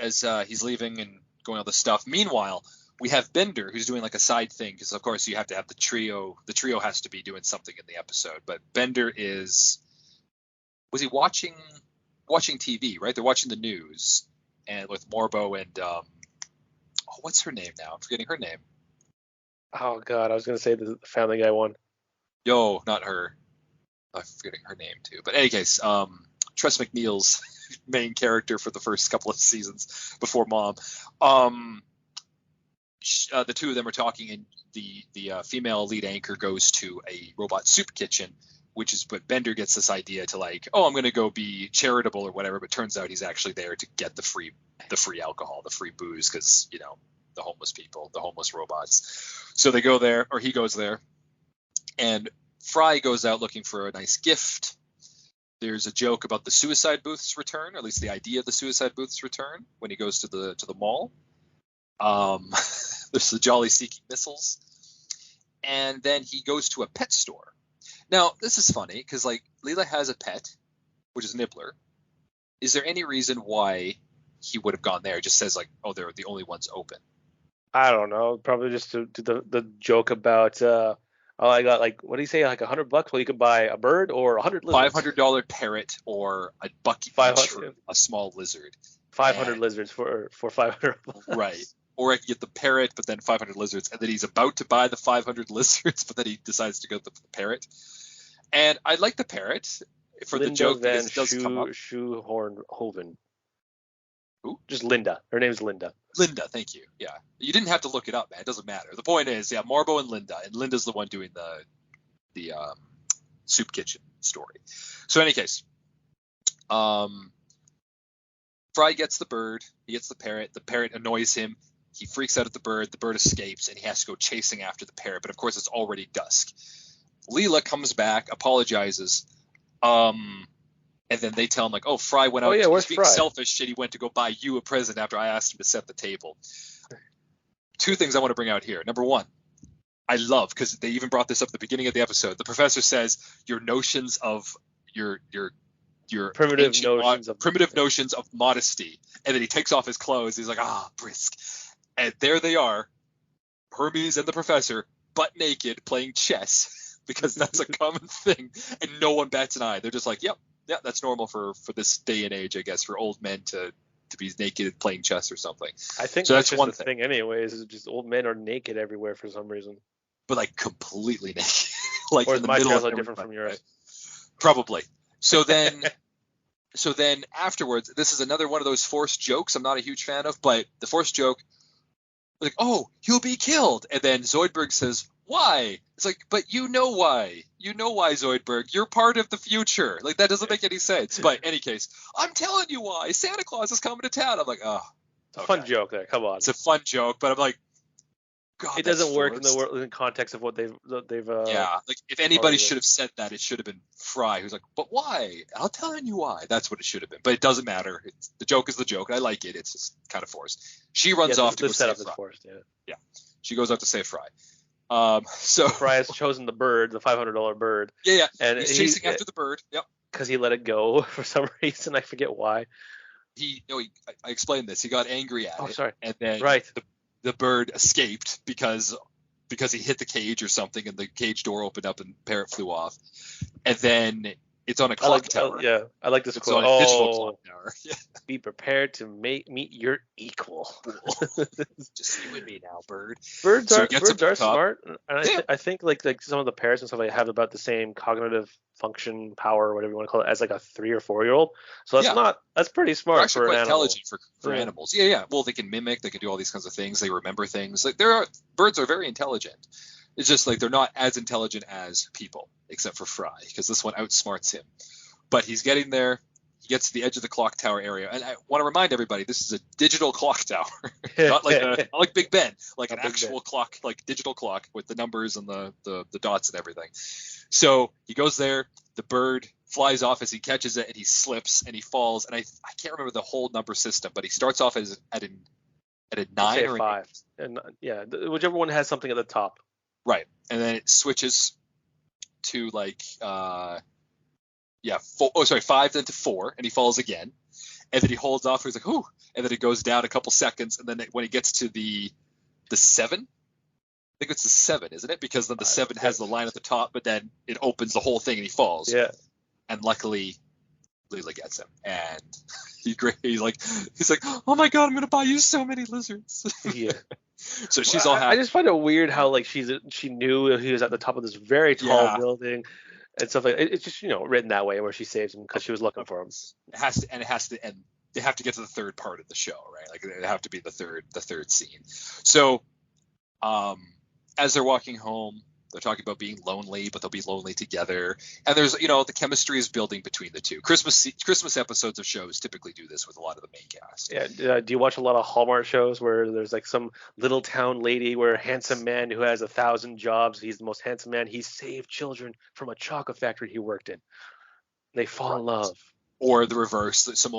he's leaving and going all this stuff, meanwhile, we have Bender who's doing like a side thing because, of course, you have to have the trio. The trio has to be doing something in the episode. But Bender was he watching TV, right? They're watching the news and with Morbo and what's her name now? I'm forgetting her name. Oh God, I was gonna say the Family Guy one. Yo, not her. I'm forgetting her name too. But in any case, Tress MacNeille's main character for the first couple of seasons before Mom. The two of them are talking, and the female lead anchor goes to a robot soup kitchen, but Bender gets this idea to like, oh, I'm going to go be charitable or whatever, but turns out he's actually there to get the free alcohol, the free booze, because the homeless people, the homeless robots. So they go there, or he goes there, and Fry goes out looking for a nice gift. There's a joke about the suicide booth's return, or at least the idea of the suicide booth's return when he goes to the mall. There's the Jolly Seeking Missiles, and then he goes to a pet store. Now this is funny because like Leela has a pet, which is Nibbler. Is there any reason why he would have gone there? It just says like, oh, they're the only ones open. I don't know. Probably just to do the joke about oh, I got like, what do you say, like $100? Well, you could buy a bird or 100 lizards. $500 parrot or a buck each for a small lizard. 500 lizards for 500. Right. Or I could get the parrot, but then 500 lizards, and then he's about to buy the 500 lizards, but then he decides to go with the parrot. And I like the parrot for Linda the joke Van because it does come up. Shoehornhoven. Who? Just Linda. Her name's Linda. Linda, thank you. Yeah, you didn't have to look it up, man. It doesn't matter. The point is, yeah, Marbo and Linda's the one doing the soup kitchen story. So in any case, Fry gets the bird. He gets the parrot. The parrot annoys him. He freaks out at the bird. The bird escapes, and he has to go chasing after the parrot. But of course, it's already dusk. Leela comes back, apologizes, and then they tell him like, "Oh, Fry went out. Oh yeah, where's being Fry? Selfish, and he went to go buy you a present after I asked him to set the table." Two things I want to bring out here. Number one, I love, because they even brought this up at the beginning of the episode. The professor says your notions of your Primitive notions of modesty, and then he takes off his clothes. He's like, brisk. And there they are, Hermes and the professor, butt naked, playing chess, because that's a common thing, and no one bats an eye. They're just like, yep, that's normal for this day and age, I guess, for old men to be naked playing chess or something. I think so that's just one thing. Anyways, is just old men are naked everywhere for some reason. But like completely naked, like or in the my middle of different from yours. Right? Probably. So then afterwards, this is another one of those forced jokes I'm not a huge fan of, but the forced joke, like, oh, he'll be killed. And then Zoidberg says, why? It's like, but you know why. You know why, Zoidberg. You're part of the future. Like, that doesn't make any sense. But in any case, I'm telling you why. Santa Claus is coming to town. I'm like, oh. It's a fun joke there. Come on. It's a fun joke, but I'm like, God, it doesn't work in the context of what they've yeah, like if anybody should have said that, it should have been Fry, who's like, but why? I'll tell you why. That's what it should have been. But it doesn't matter. The joke is the joke, and I like it. It's just kind of forced. She runs off to go save Fry. Forced, yeah, she goes out to save Fry. So Fry has chosen the bird, the $500 bird. Yeah, and he's chasing after the bird. Yep. Because he let it go for some reason. I forget why. I explained this. He got angry at it. Sorry. And then the bird escaped because he hit the cage or something, and the cage door opened up and parrot flew off. And then it's on a clock tower. I like this quote. On a digital clock tower. Yeah. Be prepared to meet your equal. Just you and me now, bird. Birds are smart, and I think like some of the parrots and stuff like have about the same cognitive function, power, whatever you want to call it, as like a 3 or 4 year old. So that's pretty smart. They're actually for quite an animal. intelligent for animals. Yeah. Well, they can mimic, they can do all these kinds of things. They remember things. Like birds are very intelligent. It's just like they're not as intelligent as people, except for Fry, because this one outsmarts him. But he's getting there. He gets to the edge of the clock tower area, and I want to remind everybody this is a digital clock tower, not like Big Ben, like an actual clock, like digital clock with the numbers and the dots and everything. So he goes there. The bird flies off as he catches it, and he slips and he falls. And I can't remember the whole number system, but he starts off at a 9 or 5, and whichever one has something at the top. Right, and then it switches to like 5 then to 4, and he falls again, and then he holds off. He's like, "Whoo!" And then it goes down a couple seconds, and then when he gets to the 7, I think it's the 7, isn't it? Because then the 7 has the line at the top, but then it opens the whole thing, and he falls. Yeah. And luckily, Leela gets him, and he's like, "Oh my God, I'm gonna buy you so many lizards." Yeah. So she's all happy. I just find it weird how like she knew he was at the top of this very tall building and stuff like that. It's just written that way where she saves him because she was looking for him. It has to, and they have to get to the third part of the show, right? Like they have to be the third scene. So, as they're walking home, they're talking about being lonely, but they'll be lonely together. And there's, the chemistry is building between the two. Christmas episodes of shows typically do this with a lot of the main cast. Yeah. Do you watch a lot of Hallmark shows where there's like some little town lady where a handsome man who has 1,000 jobs, he's the most handsome man, he saved children from a chocolate factory he worked in. They fall in love. Or the reverse, that some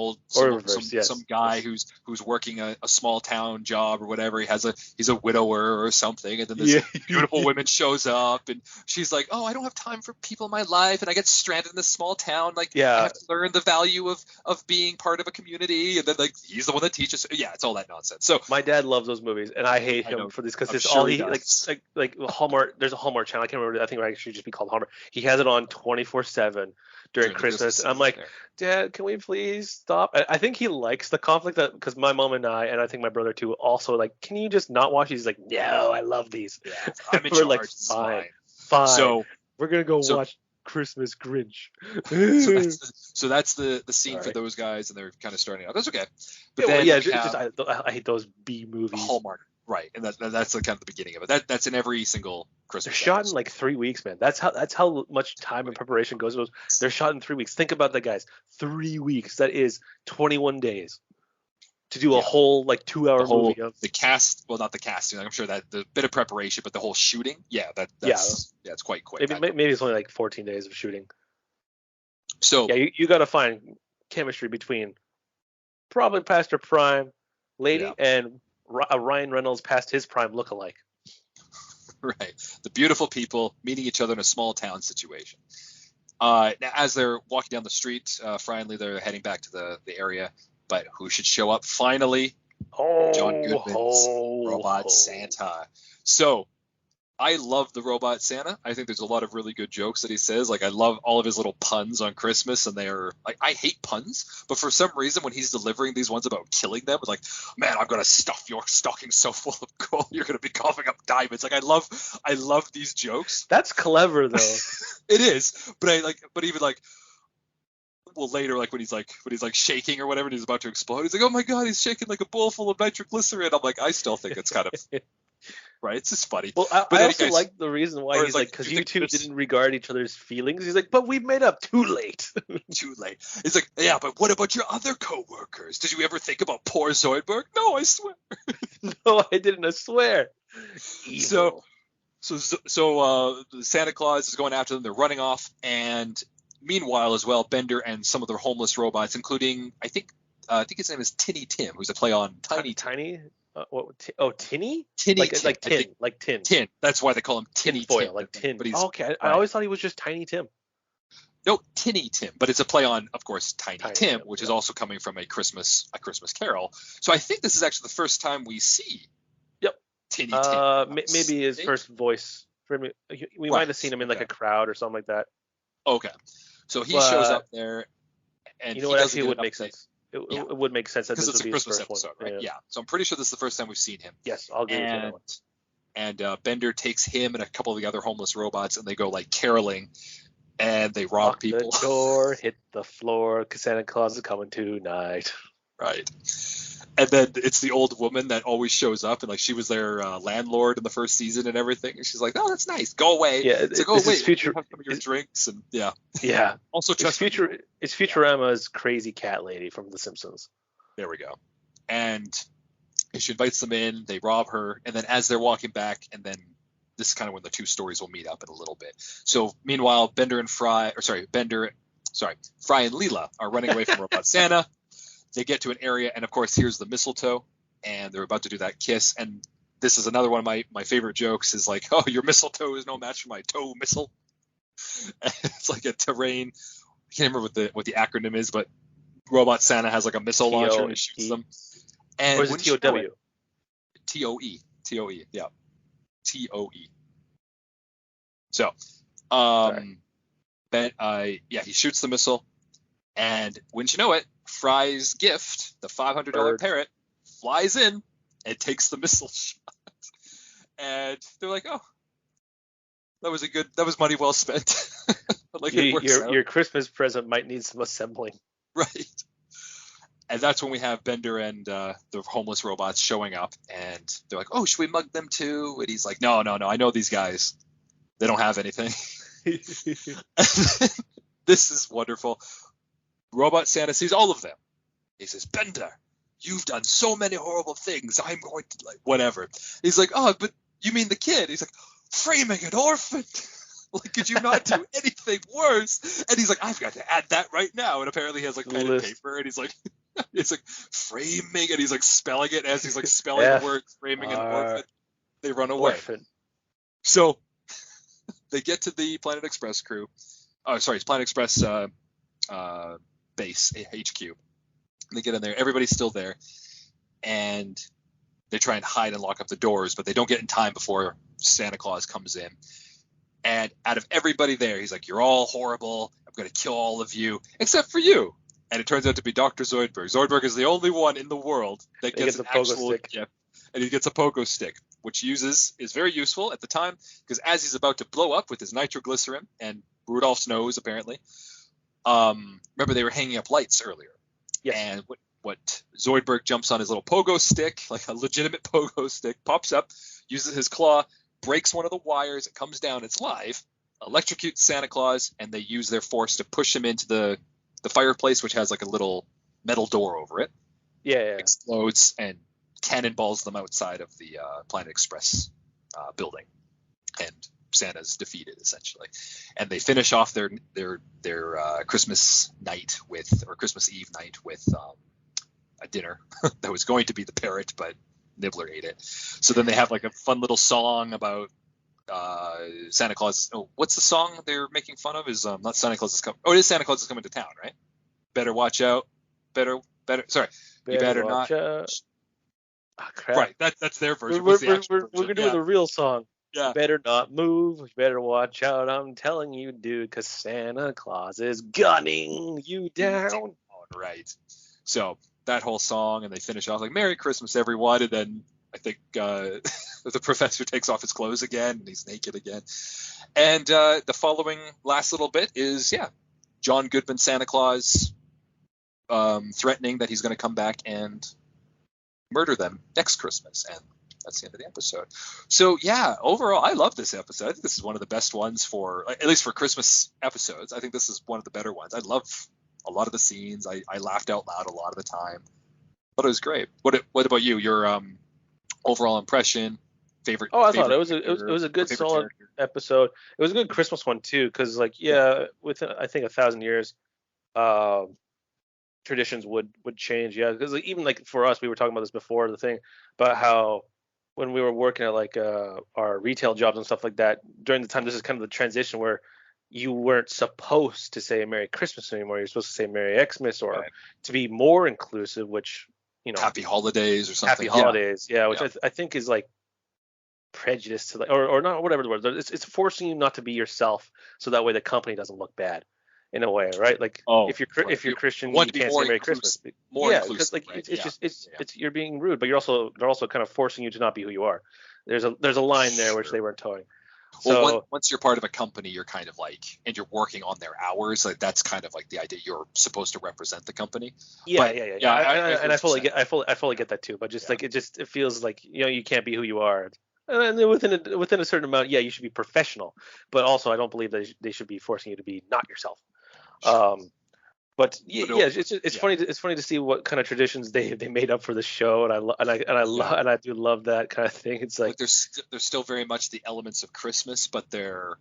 guy yes. who's working a small town job or whatever. He's a widower or something, and then this Yeah. beautiful woman shows up, and she's like, "Oh, I don't have time for people in my life, and I get stranded in this small town. Like, I Yeah. have to learn the value of being part of a community." And then like he's the one that teaches. Yeah, it's all that nonsense. So My dad loves those movies, and I hate I him know, for this because I'm it's all sure he he does. like Hallmark. There's a Hallmark channel. I can't remember. I think it might actually just be called Hallmark. He has it on 24/7 during During the Christmas Christmas, and I'm season, like, Dad, can we please stop? I think he likes the conflict that because my mom and I think my brother too, also like, can you just not watch these? He's like, no, I love these. yeah, I'm in We're like, charge. This is fine, mine. fine. So We're gonna go so watch Christmas Grinch. that's the scene for Sorry. those guys, and they're kind of starting out. That's okay. But Yeah, well, then yeah, we it's just have I hate those B movies. Hallmark, right? And that's the kind of the beginning of it. That's in every single They're Christmas shot in episode. like 3 weeks, man. That's how much time and Right. preparation goes. They're shot in 3 weeks. Think about that, guys. 3 weeks. That is 21 days to do a Yeah, whole like the 2 hour whole movie of. the cast. Well, not the casting. I'm sure that the bit of preparation, but the whole shooting. Yeah, Yeah, it's quite quick. maybe it's only like 14 days of shooting. So Yeah, you got to find chemistry between probably Pastor Prime, yeah, lady, and Ryan Reynolds past his prime lookalike. right. The beautiful people meeting each other in a small town situation. Now, as they're walking down the street, finally they're heading back to the area. But who should show up finally? John Oh, Goodman's ho, Robot ho. Santa. So I love the Robot Santa. I think there's a lot of really good jokes that he says. Like I love all of his little puns on Christmas, and they're like I hate puns, but for some reason when he's delivering these ones about killing them, it's like, man, I'm gonna stuff your stocking so full of gold, you're gonna be coughing up diamonds. Like I love these jokes. That's clever though. It is, but even like well later, like when he's like shaking or whatever, and he's about to explode, he's like, oh my god, he's shaking like a bowl full of nitroglycerin. I'm like, I still think it's kind of right. It's just funny. Well, But I then also like the reason why or he's it's like, like, because do you you think two this didn't regard each other's feelings. He's like, but we made up too late. too late? It's like, yeah, but what about your other coworkers? Did you ever think about poor Zoidberg? No, I swear. No, I didn't. I swear. So, Evil. Santa Claus is going after them. They're running off, and meanwhile, as well, Bender and some of the homeless robots, including I think his name is Tinny Tim, who's a play on Tiny Tim. Tiny. What? Oh, tinny. Tinny Like Tim, like I think tin. Like tin. Tin. That's why they call him Tin Tinny Tim. foil. Like tin. But he's Oh, okay. I right. always thought he was just Tiny Tim. No, Tinny Tim, but it's a play on, of course, Tiny Tiny Tim, Tim. which is Yeah. also coming from a Christmas Carol. So I think this is actually the first time we see Yep. Tinny Tim. Maybe his first voice. For me, we might have seen him in like a crowd or something like that. Okay. So he But shows up there, and you know he what? doesn't Actually, it get would an make update. sense. It Yeah, would make sense that because this it's would a be his Christmas first episode, one. right? Yeah. So I'm pretty sure this is the first time we've seen him. Yes, I'll agree with you on that one. And Bender takes him and a couple of the other homeless robots, and they go like caroling, and they rob Lock people. the door, hit the floor, 'cause Santa Claus is coming tonight. Right. And then it's the old woman that always shows up, and like she was their landlord in the first season and everything. And she's like, "Oh, that's nice. Go away." Yeah, It's like, "Oh, this wait, is future. have some of your drinks." And yeah. Yeah, Also, it's just Futurama's crazy cat lady from The Simpsons. there we go. And she invites them in. They rob her, and then as they're walking back, and then this is kind of when the two stories will meet up in a little bit. So meanwhile, Fry and Leela are running away from Robot Santa. They get to an area, and of course, here's the mistletoe, and they're about to do that kiss. And this is another one of my favorite jokes is like, oh, your mistletoe is no match for my toe missile. It's like a terrain. I can't remember what the acronym is, but Robot Santa has like a missile launcher and he shoots them. And or is it TOW? TOE. Yeah. TOE. So, he shoots the missile, and wouldn't you know it, Fry's gift, the $500 parrot, flies in and takes the missile shot. And they're like, "Oh, that was money well spent." Like your Christmas present might need some assembling. Right. And that's when we have Bender and the homeless robots showing up, and they're like, "Oh, should we mug them too?" And he's like, "No, I know these guys. They don't have anything." This is wonderful. Robot Santa sees all of them. He says, "Bender, you've done so many horrible things. I'm going to whatever." He's like, "Oh, but you mean the kid?" He's like, "Framing an orphan." Like, could you not do anything worse? And he's like, I've got to add that right now. And apparently he has like pen and paper, and he's like, it's like framing, and he's like spelling it as he's like spelling the word framing an orphan. They run away. Orphan. So they get to the Planet Express crew. Oh, sorry, it's Planet Express base, HQ. They get in there. Everybody's still there. And they try and hide and lock up the doors, but they don't get in time before Santa Claus comes in. And out of everybody there, he's like, you're all horrible. I'm going to kill all of you, except for you. And it turns out to be Dr. Zoidberg. Zoidberg is the only one in the world that gets an actual gift. And he gets a pogo stick, which is very useful at the time, because as he's about to blow up with his nitroglycerin and Rudolph's nose, apparently, remember they were hanging up lights earlier. Yes. And what Zoidberg jumps on his little pogo stick, like a legitimate pogo stick, pops up, uses his claw, breaks one of the wires, it comes down, it's live, electrocutes Santa Claus, and they use their force to push him into the fireplace, which has like a little metal door over it. Yeah. Explodes and cannonballs them outside of the Planet Express building, and Santa's defeated essentially. And they finish off their Christmas night or Christmas Eve night with a dinner that was going to be the parrot, but Nibbler ate it. So then they have like a fun little song about Santa Claus. Oh, what's the song they're making fun of? Is not Santa Claus is coming. Oh, it is Santa Claus is coming to town, right? Better watch out. Sorry, you better not. Oh, crap. Right, that's their version. We're gonna do the real song. Yeah. You better not move. You better watch out. I'm telling you, dude, because Santa Claus is gunning you down. Right. So that whole song, and they finish off like "Merry Christmas, everyone," and then I think the professor takes off his clothes again, and he's naked again. And the following last little bit is John Goodman Santa Claus threatening that he's going to come back and murder them next Christmas, and that's the end of the episode. So overall, I love this episode. I think this is one of the best ones for, at least for Christmas episodes. I think this is one of the better ones. I love a lot of the scenes. I laughed out loud a lot of the time, but it was great. What about you? Your overall impression, favorite? Oh, I thought it was a good solid episode. It was a good Christmas one too, because within I think 1,000 years, traditions would change. Because even like for us, we were talking about this before the thing about how when we were working at like our retail jobs and stuff like that during the time, this is kind of the transition where you weren't supposed to say Merry Christmas anymore. You're supposed to say Merry Xmas, or to be more inclusive, which Happy Holidays or something. Happy Holidays, which I think is like prejudice to or not, whatever the word. It's forcing you not to be yourself, so that way the company doesn't look bad. In a way, right? Like if you're Christian, you can't say Merry Christmas. Because like it's you're being rude, but they're also kind of forcing you to not be who you are. There's a line there which they weren't towing. Well, once you're part of a company, you're kind of like, and you're working on their hours. Like that's kind of like the idea. You're supposed to represent the company. I fully get that too. But just like it feels like you can't be who you are. And then within a certain amount, you should be professional. But also, I don't believe that they should be forcing you to be not yourself. It's funny. It's funny to see what kind of traditions they made up for the show, and I do love that kind of thing. It's like there's still very much the elements of Christmas, but they're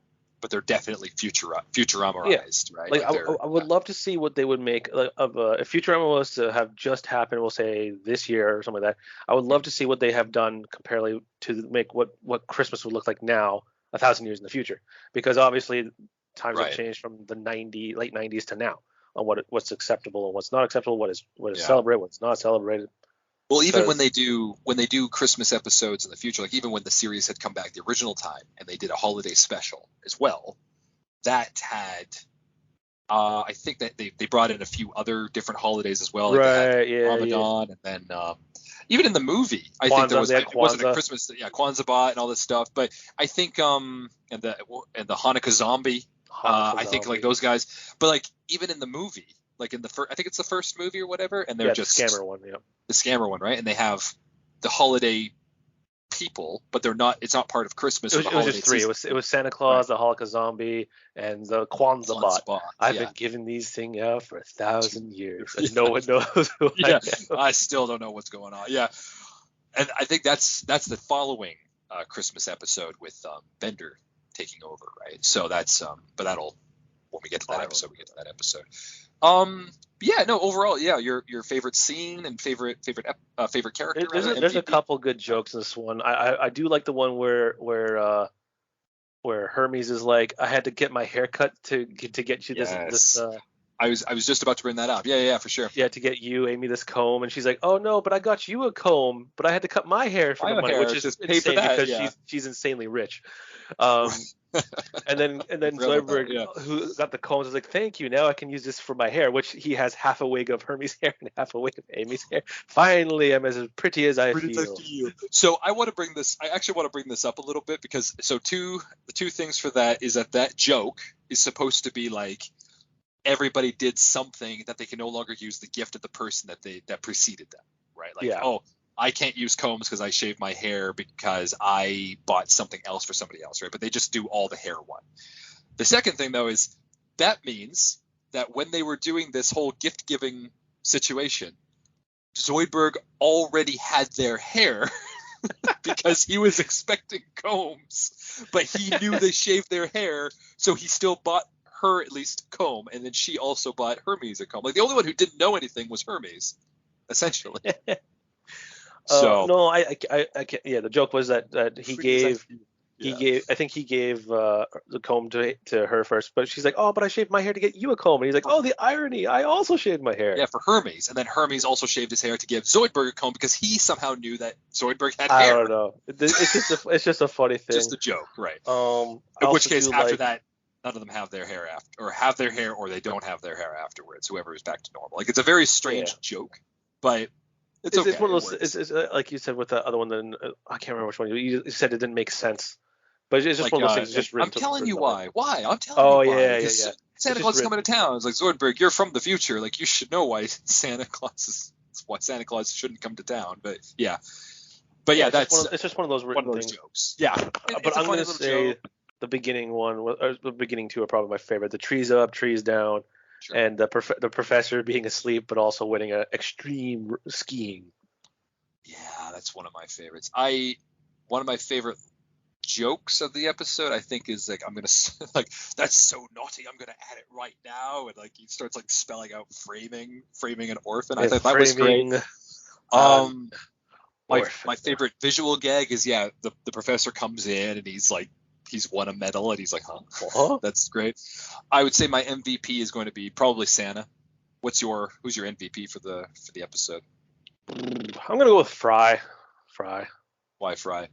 definitely Futuramaized, right? Like I would love to see what they would make of if Futurama was to have just happened, we'll say this year or something like that. I would love to see what they have done comparatively to make what Christmas would look like now, 1,000 years in the future, because obviously times have changed from the late 90s to now on what's acceptable and what's not acceptable, what is celebrated, what's not celebrated. Well, even when they do Christmas episodes in the future, like even when the series had come back the original time and they did a holiday special as well, that had I think that they brought in a few other different holidays as well, like Ramadan, and then even in the movie, I think there was it wasn't a Christmas, Kwanzaa bot and all this stuff, but I think and the Hanukkah zombie. I think like those guys, but like even in the movie, like in the first, I think it's the first movie or whatever, and they're just the scammer one, the scammer one, right? And they have the holiday people, but they're not. It's not part of Christmas. It was just three. It was Santa Claus, the Hanukkah zombie, and the Kwanzaa bot. I've been giving these things out for 1,000 years, and no one knows who I am. I still don't know what's going on. Yeah, and I think that's the following Christmas episode with Bender taking over, right? So that's but that'll when we get to that episode, we get to that episode. Yeah, no, overall, yeah, your favorite scene and favorite character. There's a couple good jokes in this one. I do like the one where Hermes is like, I had to get my hair cut to get you this. I was just about to bring that up. Yeah, for sure. Yeah, to get you, Amy, this comb, and she's like, "Oh no, but I got you a comb, but I had to cut my hair for the money," which is just insane that, because she's insanely rich. And then Zoidberg, who got the combs, was like, "Thank you. Now I can use this for my hair," which he has half a wig of Hermes' hair and half a wig of Amy's hair. Finally, I'm as pretty as I feel. So I actually want to bring this up a little bit because the two things for that is that joke is supposed to be like everybody did something that they can no longer use the gift of the person that preceded them, right? Like, oh, I can't use combs because I shaved my hair because I bought something else for somebody else, right? But they just do all the hair one. The second thing, though, is that means that when they were doing this whole gift-giving situation, Zoidberg already had their hair because he was expecting combs, but he knew they shaved their hair, so he still bought her at least a comb, and then she also bought Hermes a comb. Like the only one who didn't know anything was Hermes, essentially. So no, I can't. Yeah, the joke was that he gave. I think he gave the comb to her first, but she's like, "Oh, but I shaved my hair to get you a comb," and he's like, "Oh, the irony! I also shaved my hair." Yeah, for Hermes, and then Hermes also shaved his hair to give Zoidberg a comb because he somehow knew that Zoidberg had hair. I don't know. It's just a funny thing. Just a joke, right? In which case, after that, none of them have their hair or they don't have their hair afterwards. Whoever is back to normal. Like it's a very strange joke, but. It's okay. It's one of those. It's like you said with the other one. Then I can't remember which one you said. It didn't make sense, but it's just one of those things. Just I'm telling you why. Why? I'm telling you why. Yeah. Santa Claus is coming to town. It's like Zoidberg, you're from the future. Like you should know why Santa Claus shouldn't come to town. But yeah, it's just one of those written things. Jokes. Yeah, but I'm gonna say the beginning one, or the beginning two, are probably my favorite. The trees up, trees down. Sure. And the professor being asleep, but also winning an extreme skiing. Yeah, that's one of my favorites. One of my favorite jokes of the episode, I think, is like, I'm gonna like, that's so naughty. I'm gonna add it right now, and like he starts like spelling out framing an orphan. I thought that was great. My favorite visual gag is the professor comes in and he's like. He's won a medal and he's like, huh? That's great. I would say my MVP is going to be probably Santa. Who's your MVP for the episode? I'm gonna go with Fry. Why Fry?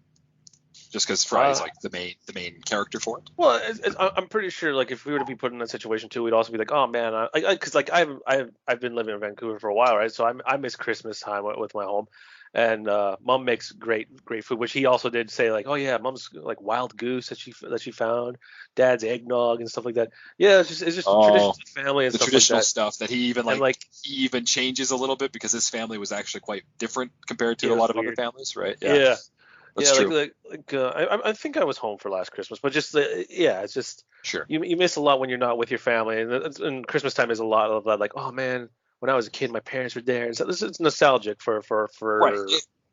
Just because Fry is like the main character for it. Well, I'm pretty sure like if we were to be put in that situation too, we'd also be like, oh man, because like I've been living in Vancouver for a while, right? So I miss Christmas time with my home. And Mom makes great food, which he also did say like, oh yeah, Mom's like wild goose that she found, Dad's eggnog and stuff like that. Yeah, it's just traditions of family and the stuff traditional like that. stuff that he even he even changes a little bit because his family was actually quite different compared to a lot of other families, right? Yeah. That's true. I think I was home for last Christmas, but just it's just sure you miss a lot when you're not with your family, and Christmas time is a lot of that, like, oh man. When I was a kid, my parents were there, and so this is nostalgic for right.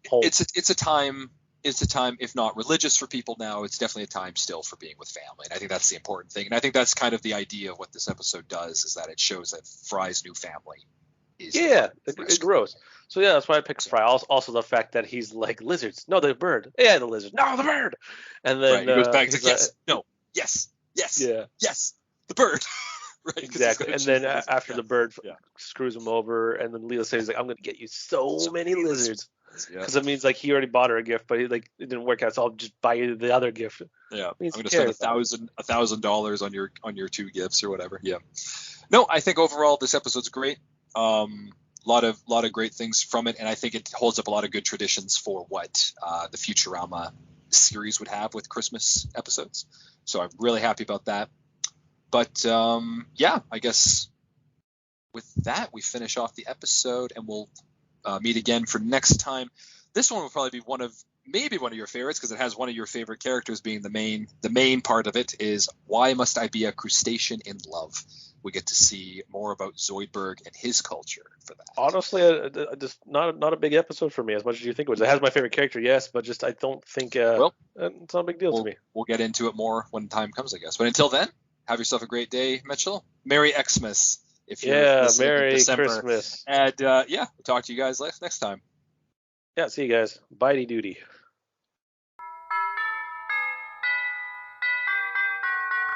home. It's a time, if not religious for people now, it's definitely a time still for being with family, and I think that's the important thing. And I think that's kind of the idea of what this episode does, is that it shows that Fry's new family is it grows. So yeah, that's why I picked Fry. Also the fact that he's like, lizards, no, the bird, yeah, the lizard, no, the bird, and then he goes back to yes, no, yes, the bird. Right, exactly. And then after the bird screws him over, and then Leo says like, I'm gonna get you so many lizards, because it means like he already bought her a gift, but it didn't work out, so I'll just buy you the other gift. Yeah, I'm gonna spend $1,000 on your two gifts or whatever. Yeah. No, I think overall this episode's great. Lot of great things from it, and I think it holds up a lot of good traditions for what the Futurama series would have with Christmas episodes. So I'm really happy about that. But I guess with that, we finish off the episode, and we'll meet again for next time. This one will probably be maybe one of your favorites, because it has one of your favorite characters being the main part of it is, why must I be a crustacean in love? we get to see more about Zoidberg and his culture for that. Honestly, just not a big episode for me as much as you think it was. It has my favorite character, yes, but just I don't think it's not a big deal to me. We'll get into it more when time comes, I guess. But until then, have yourself a great day, Mitchell. Merry Xmas if you're listening in December. Christmas. And we'll talk to you guys next time. Yeah, see you guys. Bitey duty.